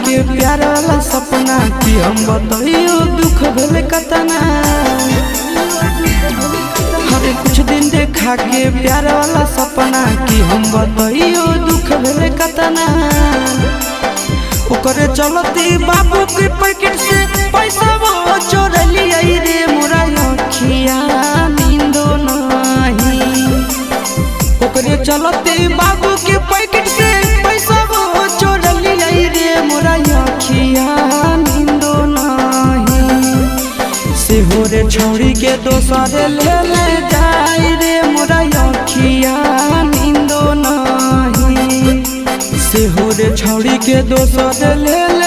के प्यार वाला सपना कि हम बताइयो दुख भेले कतना। हरे कुछ दिन देखा के प्यार वाला सपना कि हम बताइयो दुख भेले कतना। ओकरे चलती बाबू के पैकेट से पैसा वो चोर लिया रे मोरा अखिया नींदो नहीं। ओकरे चलती बाबू के पैकेट से पैसा वो चोर लिया रे मोरा अखिया नींदो नहीं। से हो रे छोड़ी के दोसर ले ले जाए रे मोरा अखिया नींदो नहीं। से हो रे छोड़ी के दोसर ले ले